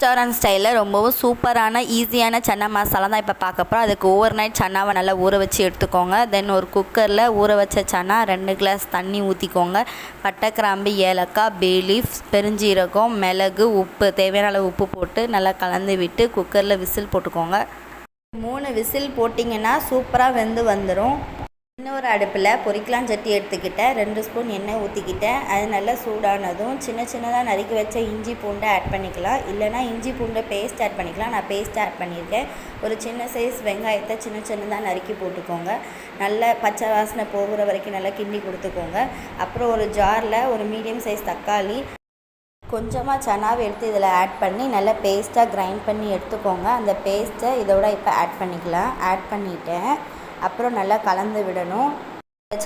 Restaurant ஸ்டைலில் ரொம்பவும் சூப்பரான ஈஸியான சன்னா மசாலா தான் இப்போ பார்க்க போகிறோம். அதுக்கு ஓவர் நைட் சன்னாவை நல்லா ஊற வச்சு எடுத்துக்கோங்க. தென் ஒரு குக்கரில் ஊற வச்ச சன்னா 2 கிளாஸ் தண்ணி ஊற்றிக்கோங்க. பட்டை, கிராம்பு, ஏலக்காய், பே லீஃப், பெருஞ்சீரகம், மிளகு, உப்பு, தேவையான அளவு உப்பு போட்டு நல்லா கலந்து விட்டு குக்கரில் விசில் போட்டுக்கோங்க. 3 விசில் போட்டிங்கன்னா சூப்பராக வெந்து வந்துடும். இன்னொரு அடுப்பில் பொரிக்கலாம் சட்டி எடுத்துக்கிட்டேன். 2 ஸ்பூன் எண்ணெய் ஊற்றிக்கிட்டேன். அது நல்லா சூடானதும் சின்னதாக நறுக்கி வச்ச இஞ்சி பூண்டை ஆட் பண்ணிக்கலாம். இல்லைனா இஞ்சி பூண்டை பேஸ்ட் ஆட் பண்ணிக்கலாம். நான் பேஸ்ட் ஆட் பண்ணியிருக்கேன். ஒரு சின்ன சைஸ் வெங்காயத்தை சின்னதாக நறுக்கி போட்டுக்கோங்க. நல்லா பச்சை வாசனை போகிற வரைக்கும் நல்லா கிண்டி கொடுத்துக்கோங்க. அப்புறம் ஒரு ஜாரில் ஒரு மீடியம் சைஸ் தக்காளி, கொஞ்சமாக சன்னாவை எடுத்து இதில் ஆட் பண்ணி நல்லா பேஸ்ட்டாக கிரைண்ட் பண்ணி எடுத்துக்கோங்க. அந்த பேஸ்ட்டை இதோட இப்போ ஆட் பண்ணிக்கலாம். ஆட் பண்ணிவிட்டேன். அப்புறம் நல்லா கலந்து விடணும்.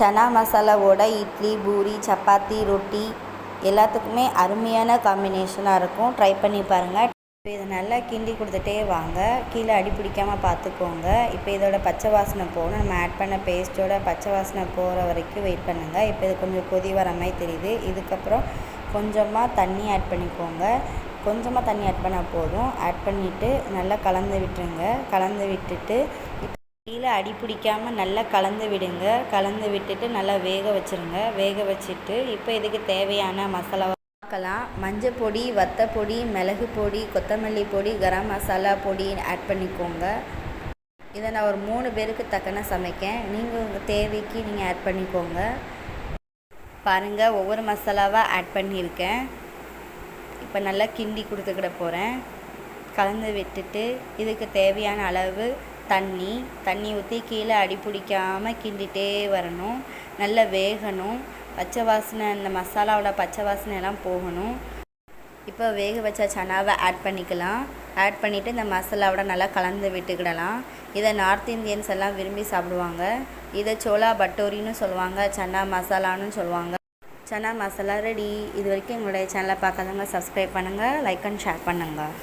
சன்னா மசாலாவோட இட்லி, பூரி, சப்பாத்தி, ரொட்டி எல்லாத்துக்குமே அருமையான காம்பினேஷனாக இருக்கும். ட்ரை பண்ணி பாருங்கள். இப்போ இதை நல்லா கிண்டி கொடுத்துட்டே வாங்க. கீழே அடி பிடிக்காமல் பார்த்துக்கோங்க. இப்போ இதோட பச்சை வாசனை போகணும். நம்ம ஆட் பண்ண பேஸ்ட்டோட பச்சை வாசனை போகிற வரைக்கும் வெயிட் பண்ணுங்கள். இப்போ இது கொஞ்சம் கொதி வர மாதிரி தெரியுது. இதுக்கப்புறம் கொஞ்சமாக தண்ணி ஆட் பண்ணிக்கோங்க. கொஞ்சமாக தண்ணி ஆட் பண்ணால் போதும். ஆட் பண்ணிவிட்டு நல்லா கலந்து விட்டுருங்க. கலந்து விட்டுட்டு கீழே அடி பிடிக்காமல் நல்லா கலந்து விடுங்க. கலந்து விட்டுட்டு நல்லா வேக வச்சுருங்க. வேக வச்சுட்டு இப்போ இதுக்கு தேவையான மசாலாவை பார்க்கலாம். மஞ்சள் பொடி, வத்தப்பொடி, மிளகு பொடி, கொத்தமல்லி பொடி, கரம் மசாலா பொடி ஆட் பண்ணிக்கோங்க. இதை நான் ஒரு 3 பேருக்கு தக்கன சமைக்கேன். நீங்கள் உங்கள் தேவைக்கு நீங்கள் ஆட் பண்ணிக்கோங்க. பாருங்கள், ஒவ்வொரு மசாலாவாக ஆட் பண்ணியிருக்கேன். இப்போ நல்லா கிண்டி கொடுத்துக்கிட போகிறேன். கலந்து விட்டுட்டு இதுக்கு தேவையான அளவு தண்ணி ஊற்றி கீழே அடி பிடிக்காமல் கிண்டிகிட்டே வரணும். நல்லா வேகணும். பச்சை வாசனை, இந்த மசாலாவோட பச்சை வாசனை எல்லாம் போகணும். இப்போ வேக வச்ச சன்னாவை ஆட் பண்ணிக்கலாம். ஆட் பண்ணிவிட்டு இந்த மசாலாவோட நல்லா கலந்து விட்டுக்கிடலாம். இதை நார்த் இந்தியன்ஸ் எல்லாம் விரும்பி சாப்பிடுவாங்க. இதை சோலா பட்டோரின்னு சொல்லுவாங்க, சன்னா மசாலான்னு சொல்லுவாங்க. சன்னா மசாலா ரெடி. இது வரைக்கும் எங்களுடைய சேனலை பார்க்காதவங்க சப்ஸ்கிரைப் பண்ணுங்கள், லைக் அண்ட் ஷேர் பண்ணுங்கள்.